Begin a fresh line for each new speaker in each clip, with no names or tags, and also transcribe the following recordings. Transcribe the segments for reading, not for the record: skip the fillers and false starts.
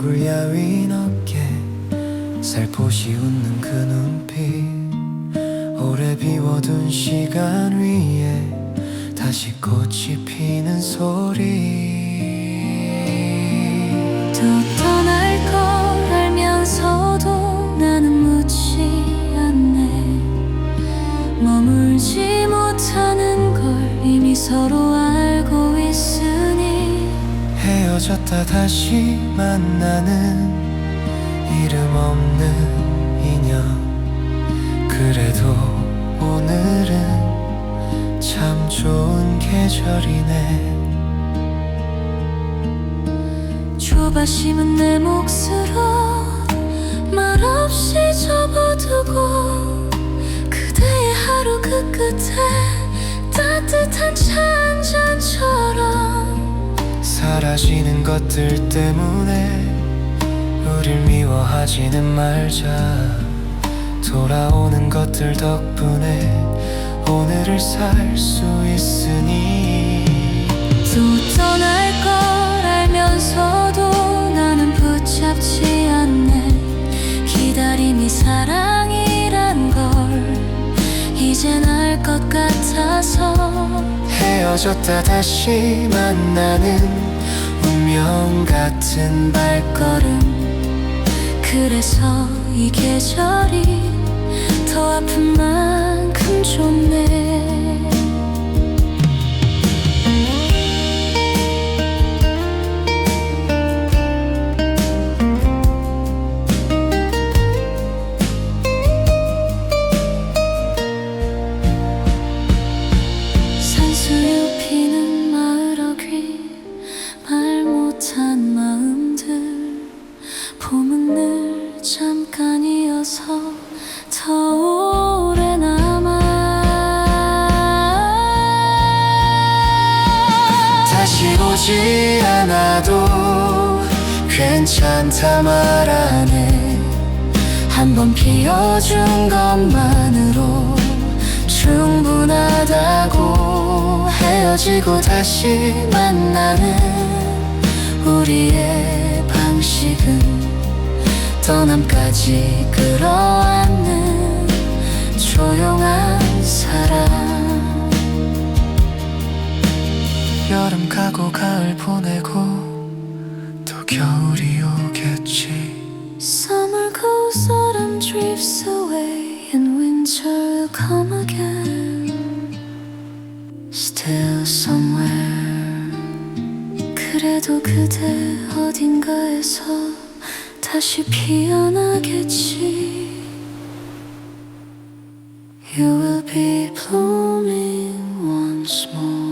얼굴 야윈 어깨 살포시 웃는 그 눈빛 오래 비워둔 시간 위에 다시 꽃이 피는 소리
또 떠날 걸 알면서도 나는 묻지 않네 머물지 못하는 걸 이미 서로 알고 있으니
헤어졌다 다시 만나는 이름 없는 인연 그래도 오늘은 참 좋은 계절이네
조바심은 내 몫으로 말없이 접어두고 그대의 하루 그 끝에 따뜻한 차 한 잔처럼
사라지는 것들 때문에 우릴 미워하지는 말자 돌아오는 것들 덕분에 오늘을 살 수 있으니
또 떠날 걸 알면서도 나는 붙잡지 않네 기다림이 사랑이란 걸 이젠 알 것 같아서
헤어졌다 다시 만나는 운명 같은 발걸음
그래서 이 계절이 더 아픈 만큼 좋네 산수유 피는 마을 어귀 말 못한 마음들 봄은 늘 잠깐이어서 더 오래 남아
다시 오지 않아도 괜찮다 말하네 한번 피워준 것만으로 충분하다고 헤어지고 다시 만나는 우리의 방식은 떠남까지 끌어안는 조용한 사랑 여름 가고 가을 보내고 또 겨울이 오겠지
Summer goes, autumn drifts away and winter will come again Still somewhere 그래도 그대 어딘가에서 다시 피어나겠지 You will be blooming once more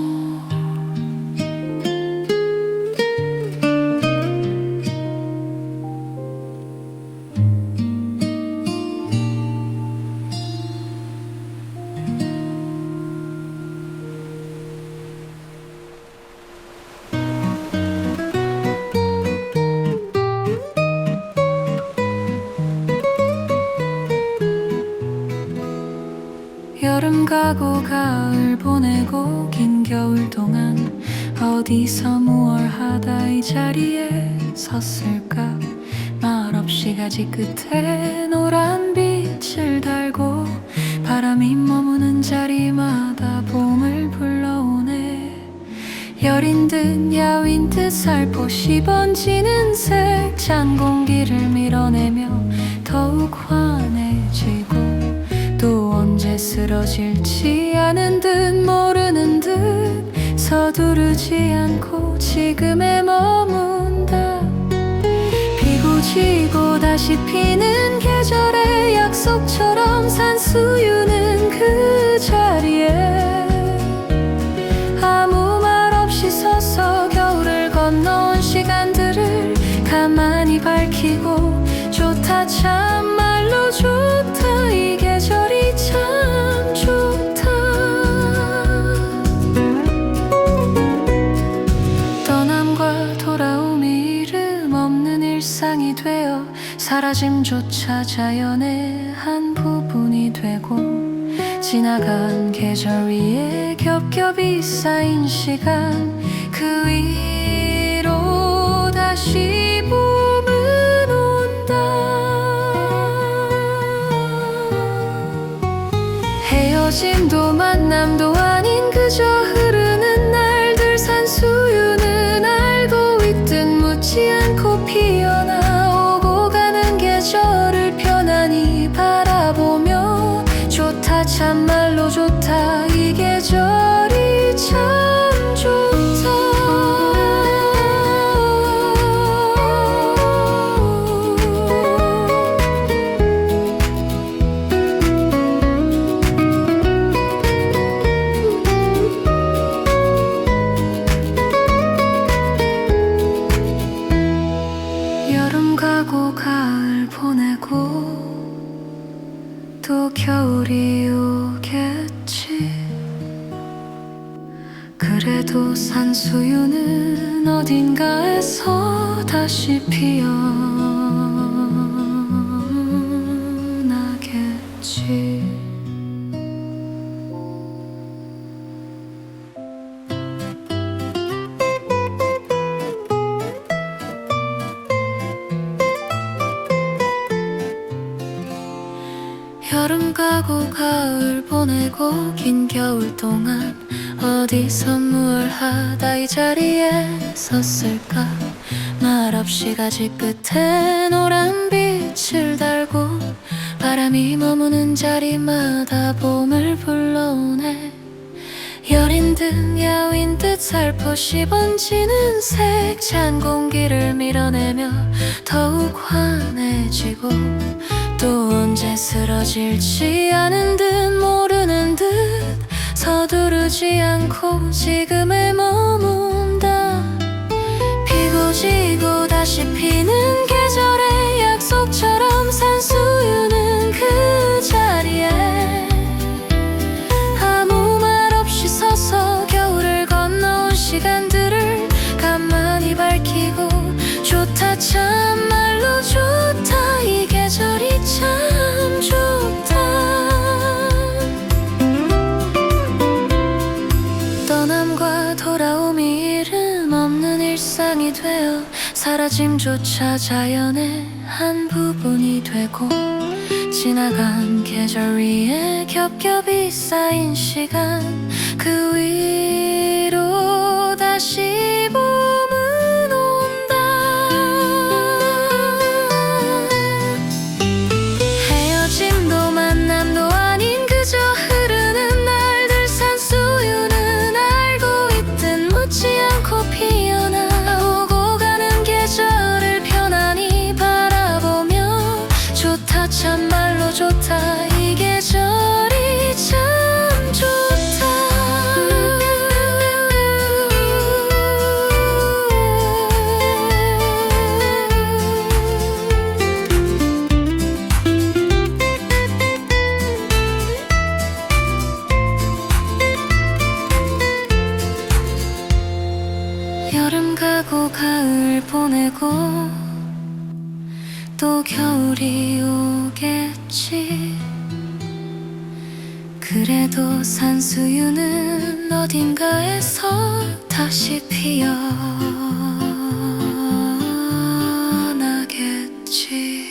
여름 가고 가을 보내고 긴 겨울 동안 어디서 무얼 하다 이 자리에 섰을까 말없이 가지 끝에 노란 빛을 달고 바람이 머무는 자리마다 봄을 불러오네 여린 듯 야윈 듯 살포시 번지는 색 찬 공기를 밀어내며 더욱 환해지고 또 언제 쓰러질지 아는 듯 모르는 듯 서두르지 않고 지금에 머문다 피고 지고 다시 피는 계절의 약속처럼 산수유는 그 자리에 아무 말 없이 서서 겨울을 건너온 시간들을 가만히 밝히고 좋다 참말로 좋다 이 계절이 참 좋다 떠남과 돌아옴이 이름 없는 일상이 되어 사라짐조차 자연의 한 부분이 되고 지나간 계절 위에 겹겹이 쌓인 시간 그 위로 다시 봄을 헤어짐도 만남도 아닌 그저 흐르는 날들 산수유는 알고 있듯 묻지 않고 피어나 오고 가는 계절을 편안히 바라보며 좋다 참말로 좋다 이 계절이 참 좋다. 여름 가고 가을 보내고 또 겨울이 오겠지. 그래도 산수유는 어딘가에서 다시 피어나겠지. 여름 가고 가을 보내고 긴 겨울 동안 어디서 뭘 하다 이 자리에 섰을까. 말없이 가지 끝에 노란 빛을 달고 바람이 머무는 자리마다 봄을 불러오네. 여린 듯 야윈 듯 살포시 번지는 색 찬 공기를 밀어내며 더욱 환해지고 또 언제 쓰러질지 아는 듯 모르는 듯 서두르지 않고 지금에 머문다. 피고 지고 다시 피는 계절의 약속처럼 산수유는 그 자리에 아무 말 없이 서서 겨울을 건너온 시간들을 가만히 밝히고 좋다 참말로 좋다 이 계절이 참 좋다. 떠남과 돌아옴이 이름 없는 일상이 되어 사라짐조차 자연의 한 부분이 되고 지나간 계절 위에 겹겹이 쌓인 시간 그 위로 다시 봄은 온다. 헤어짐도 만남도 아닌 그저 흐르는 날들 산수유는 알고 있듯 묻지 않고 피어나 오고 가는 계절을 편안히 바라보며 좋다 참말로 좋다 이 계절이 참 좋다. 여름 가고 가을 보내고 또 겨울이 오겠지. 그래도 산수유는 어딘가에서 다시 피어나겠지.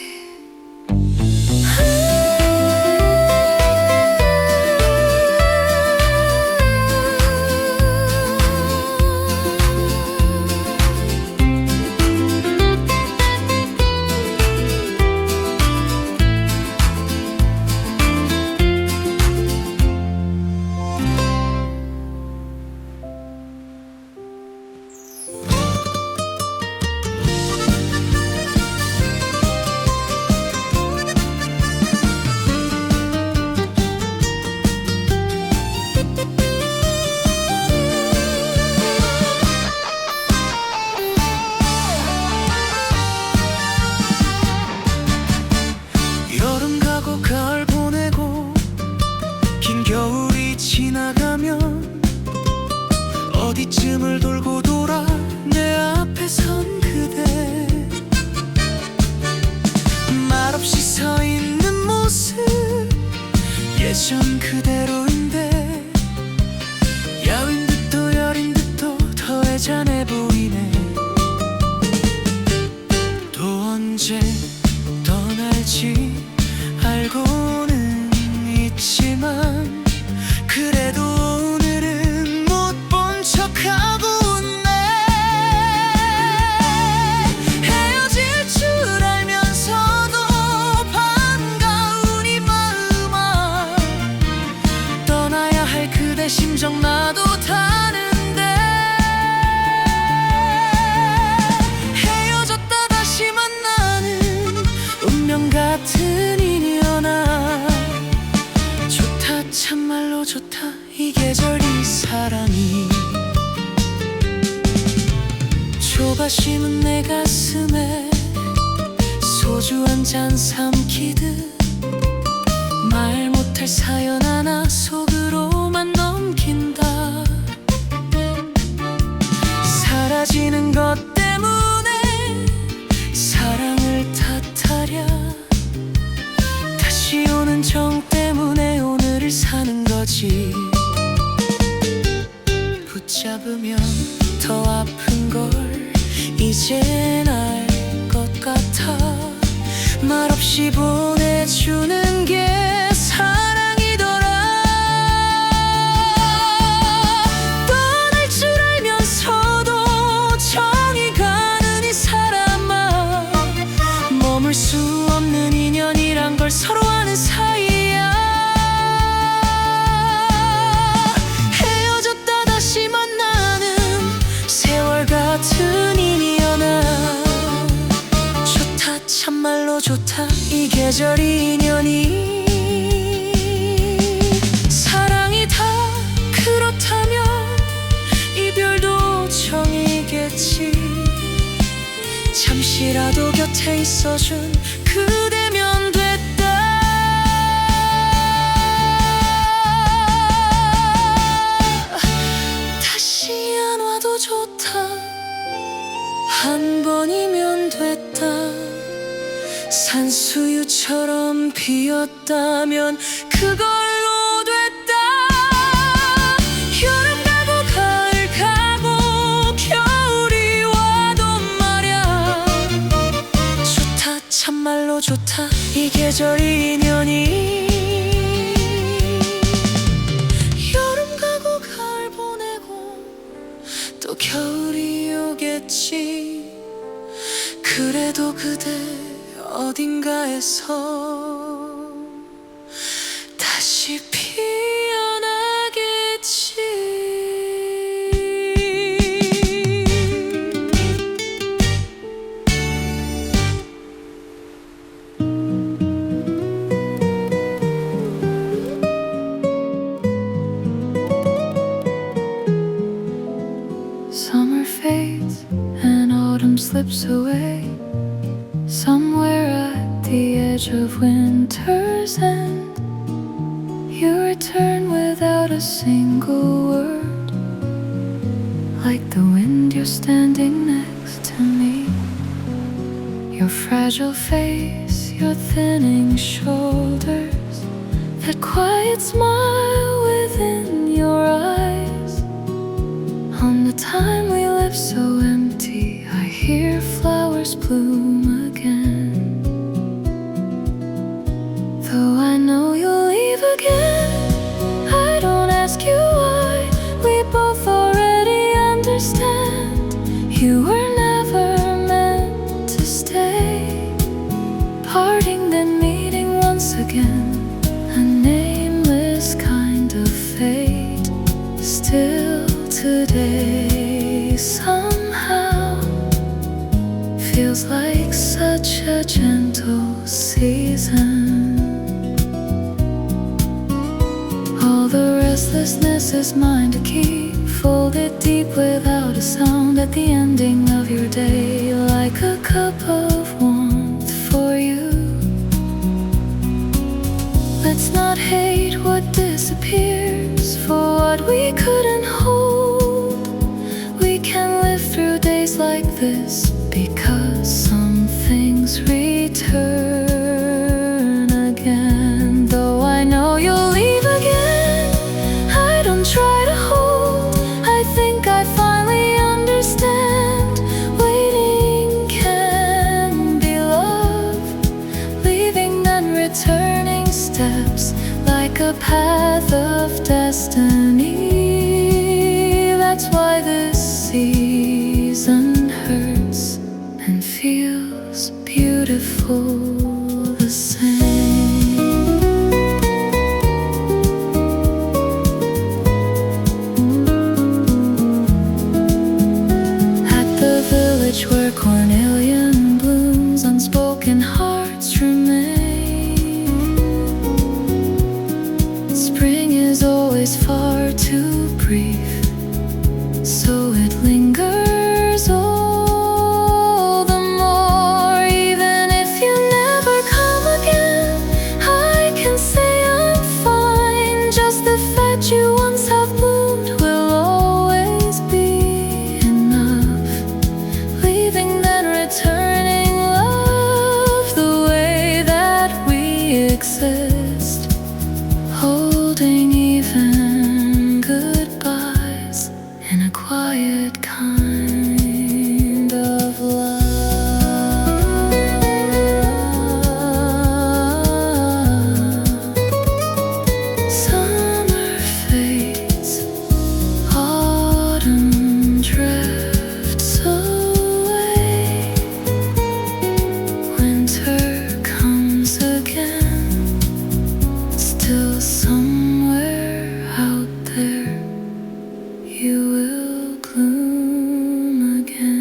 여름 가고 가을 보내고 긴 겨울이 지나가면 어디쯤을 돌고 돌아 내 앞에 선 그대 말없이 서 있는 모습 예전 그대로인데 야윈 듯도 여린 듯도 더해자네 보이네. 또 언제 떠날지 알고는 있지만 같은 인연아. 좋다 참말로 좋다 이 계절 이 사랑이. 좁아 심은 내 가슴에 소주 한 잔 삼키듯 말 못할 사연 하나 속으로만 넘긴다. 사라지는 것 때문에 사랑을 탓하랴. 다시 오는 정 때문에 오늘을 사는 거지. 붙잡으면 더 아픈 걸 이젠 알 것 같아. 말없이 보내주는 게 사랑이더라. 떠날 줄 알면서도 정이 가는 이 사람아. 머물 수 없는 인연이란 걸 서로 아는 사이야. 헤어졌다 다시 만나는 세월 같은 인연아. 좋다 참말로 좋다 이 계절 인연이. 사랑이 다 그렇다면 이별도 정이겠지. 잠시라도 곁에 있어준 그대면 됐다. 다시 안 와도 좋다. 한 번이면 됐다. 산수유처럼 피었다면 그걸로 됐다. 여름 가고 가을 가고 겨울이 와도 말야. 좋다 참말로 좋다 이 계절 인연이. 여름 가고 가을 보내고 또 겨울이 오겠지. 그래도 그대 어딘가에서 다시 피어나겠지.
Summer fades and autumn slips away. Somewhere at the edge of winter's end, you return without a single word. Like the wind, you're standing next to me. Your fragile face, your thinning shoulders, that quiet smile within your eyes. On the time we live so empty, I hear flowers bloom again. Though I know you'll leave again, I don't ask you why. We both already understand. You were never meant to stay. Parting then meeting once again, a nameless kind of fate. Still today somehow feels like such a gentle season. All the restlessness is mine to keep, folded deep without a sound at the ending of your day, like a cup of warmth for you. Let's not hate what disappears for what we couldn't hold. We can live through days like this because some things return again. Though I know you'll leave again, I don't try to hold. I think I finally understand. Waiting can be love, leaving and returning steps like a path of destiny. That's why this season hurts and feels beautiful the same. At the village where cornelian blooms, unspoken hearts remain. grief, so it lingers all the more. Even if you never come again, I can say I'm fine. Just the fact you once have bloomed will always be enough. Leaving then returning love the way that we exist, holding even goodbyes in a quiet kind of love. Summer fades, autumn drifts away, winter comes again. Still somewhere out there you will bloom again.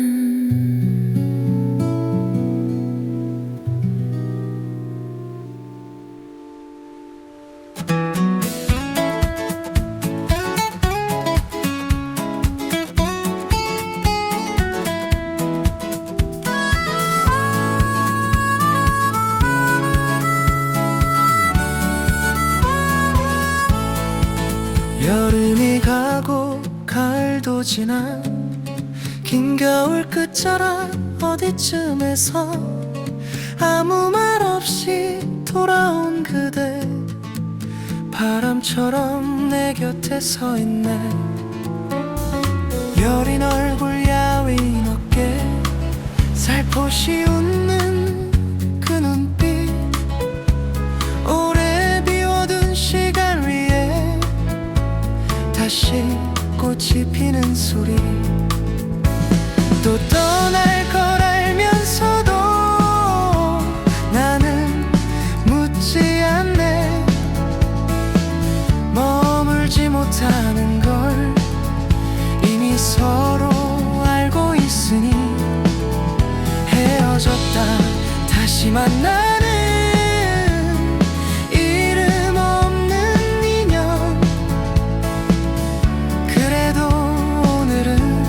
여름이 가고 가을도 지나 긴 겨울 끝자락 어디쯤에서 아무 말 없이 돌아온 그대, 바람처럼 내 곁에 서 있네. 여린 얼굴 야윈 어깨, 살포시 웃는 그 눈빛, 오래 비워둔 시간 위에 다시 꽃이 피는 소리. 또 떠날 걸 알면서도 나는 묻지 않네. 머물지 못하는 걸 이미 서로 알고 있으니, 헤어졌다 다시 만나는 이름 없는 인연. 그래도 오늘은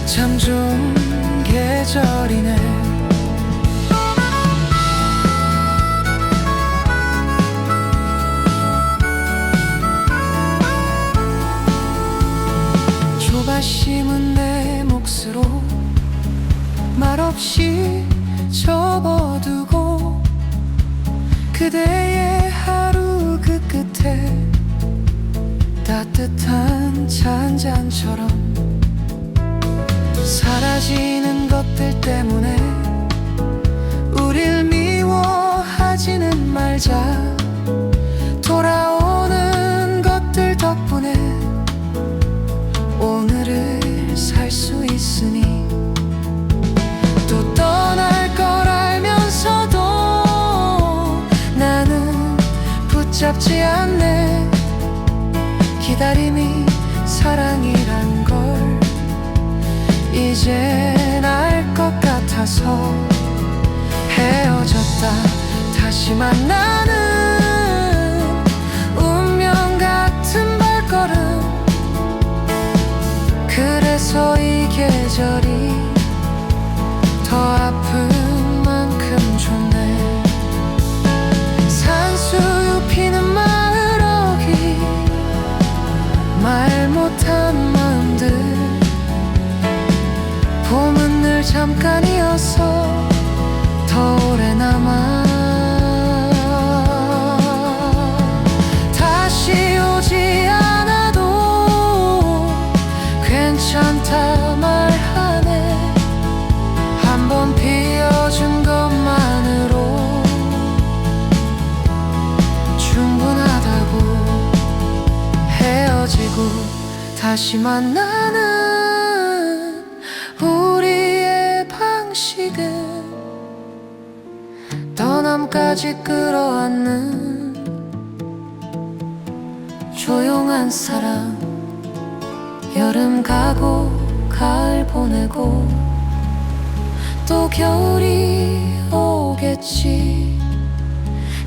참 좋은 계절이네. 좁아 심은 내 몫으로 말없이 접어두고, 그대의 하루 그 끝에 따뜻한 차 한 잔처럼 사라지는 것들 때문에 우릴 미워하지는 말자. 돌아오는 것들 덕분에 오늘을 살 수 있으니, 또 떠날 걸 알면서도 나는 붙잡지 않네. 기다림이 사랑이란 걸 이젠 알 것 같아서, 헤어졌다 다시 만나는 운명 같은 발걸음. 그래서 이 계절이 더 아픈 만큼 좋네. 산수유 피는 마을 어귀, 말 못한 마음들. 봄은 늘 잠깐이어서 더 오래 남아. 다시 오지 않아도 괜찮다 말하네. 한번 피어준 것만으로 충분하다고. 헤어지고 다시 만나는 우리의 방식은 떠남까지 끌어안는 조용한 사랑. 여름 가고 가을 보내고 또 겨울이 오겠지.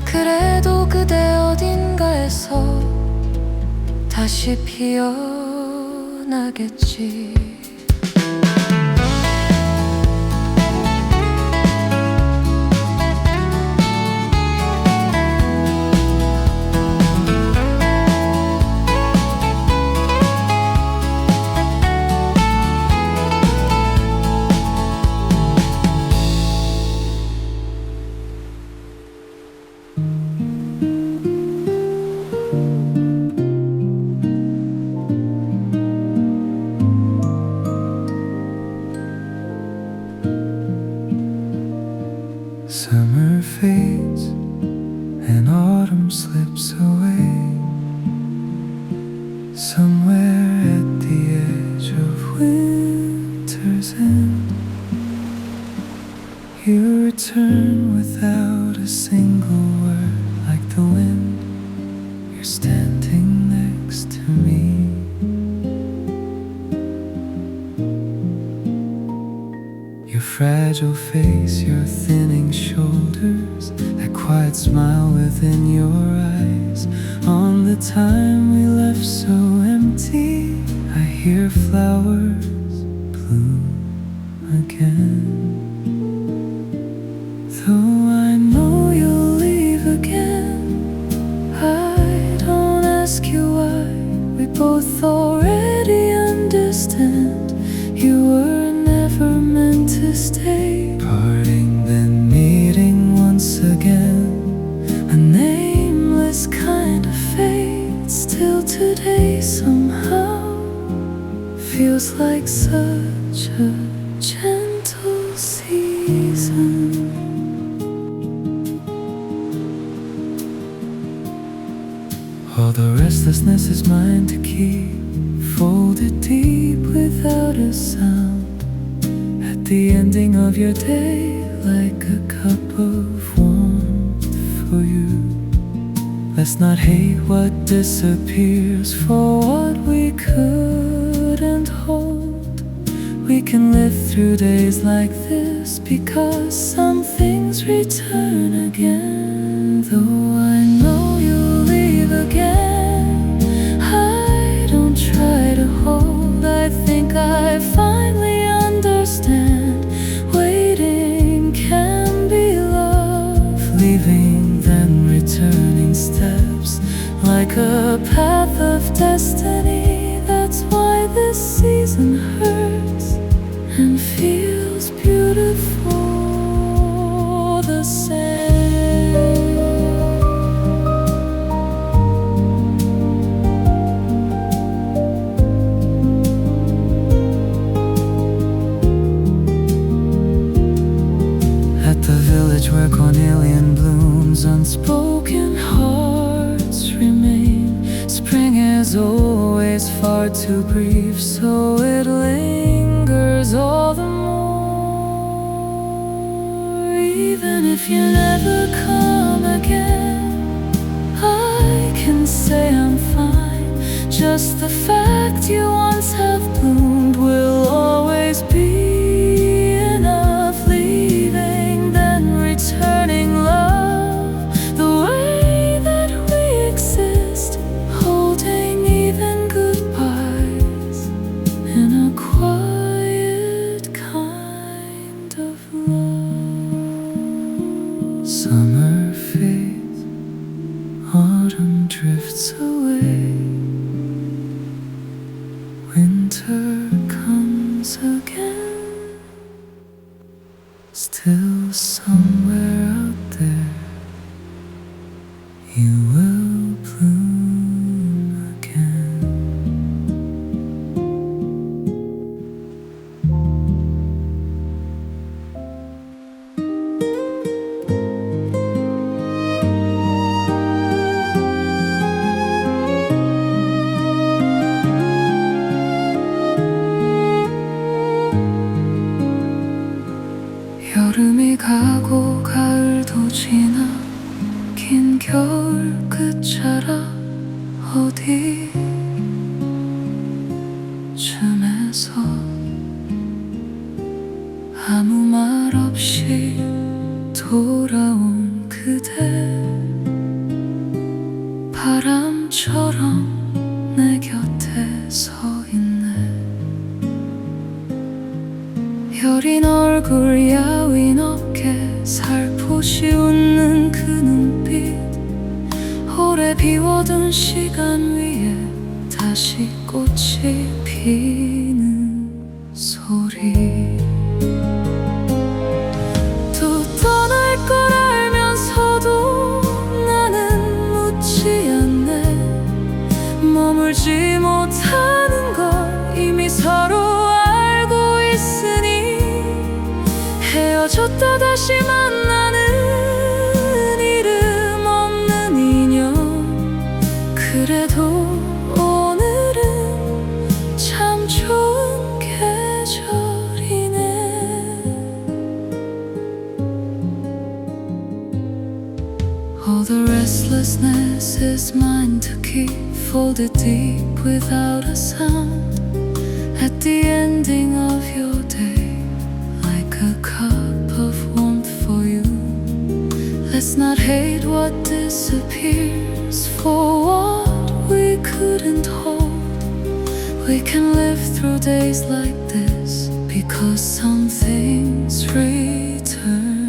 그래도 그대 어딘가에서
다시 피어나겠지.
Summer fades and autumn slips away. Somewhere at the edge of winter's end, you return without a single word. Like the wind, you're standing next to me. Your fragile face, your thinning shoulders, that quiet smile within your eyes. On the time we left so empty, I hear flowers bloom again. Though I know you'll leave again, I don't ask you why. We both already understand you were never meant to stay. Parting, then meeting once again, a nameless kind of fate. Still today somehow feels like such a gentle season. All the restlessness is mine to keep, folded deep without a sound. At the ending of your day, like a cup of warmth for you. Let's not hate what disappears for what we couldn't hold. We can live through days like this because some things return again. Though I know you'll leave again, I don't try to hold. I think I finally understand. Waiting can be love. Leaving, then returning steps, like a path of destiny. That's why this season hurts and feels beautiful the same. At the village where cornelian blooms, unspoken hearts remain. Spring is always far too brief, so it lingers all the more. Even if you never come again, I can say I'm fine. Just the fact you once have bloomed will always be enough. Leaving, then returning love, the way that we exist, holding even goodbyes in a quiet kind of love. Summer fades, autumn drifts away, winter comes again. Still somewhere out there, you will bloom again. 여름이 가고 가을도 지나 긴 겨울 끝자락 어디쯤에서 아무 말 없이 돌아온 그대, 바람처럼 내 얼굴 야윈 어깨 살포시 웃는 그 눈빛 오래 비워둔 시간 위에 다시 꽃이 피는 소리 또 떠날 걸 알면서도 나는 묻지 않네 머물지 못하는 걸 이미 서로 알고 있으니 헤어졌다 다시 만나는 이름 없는 인연 그래도 오늘은 참 좋은 계절이네 All the restlessness is mine to keep Folded deep without a sound At the ending of your day Like a cup of warmth for you Let's not hate what disappears For what we couldn't hold We can live through days like this Because some things return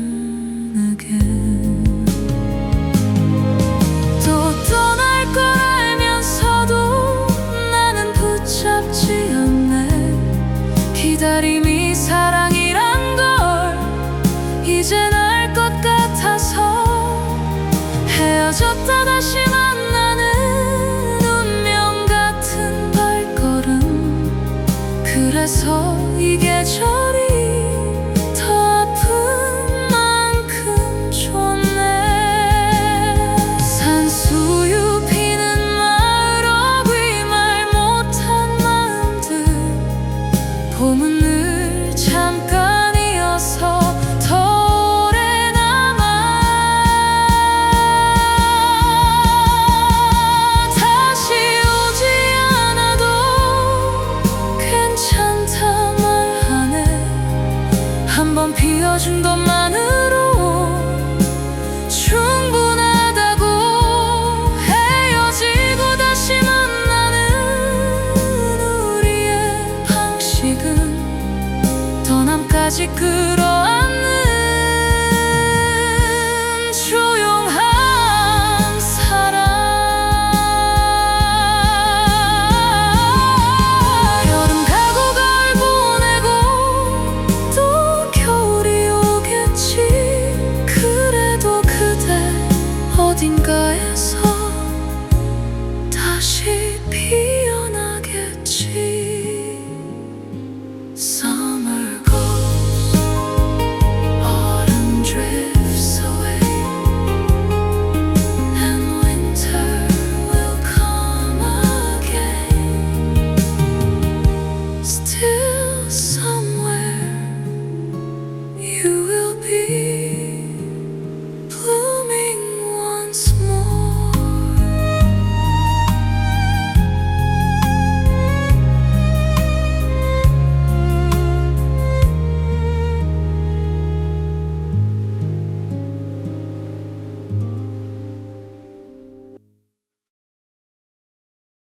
again 또 떠날 걸 알면서도 나는 붙잡지 않네 기다림이 사랑이란 걸 이젠 알 것 같아서 헤어졌다 다시 만나는 운명 같은 발걸음 그래서 이 계절이 더 아픈 만큼 좋네 산수유 피는 마을 어귀 말 못한 마음들 봄은 늘 잠깐이어서 더 오래 남아 다시 오지 않아도 괜찮다 말하네 한번 피어준 것만으로 충분하다고 헤어지고 다시 만나는 우리의 방식은 떠남까지 끌어안는 조용한 사랑 여름 가고 가을 보내고 또 겨울이 오겠지 그래도 그대 어딘가에서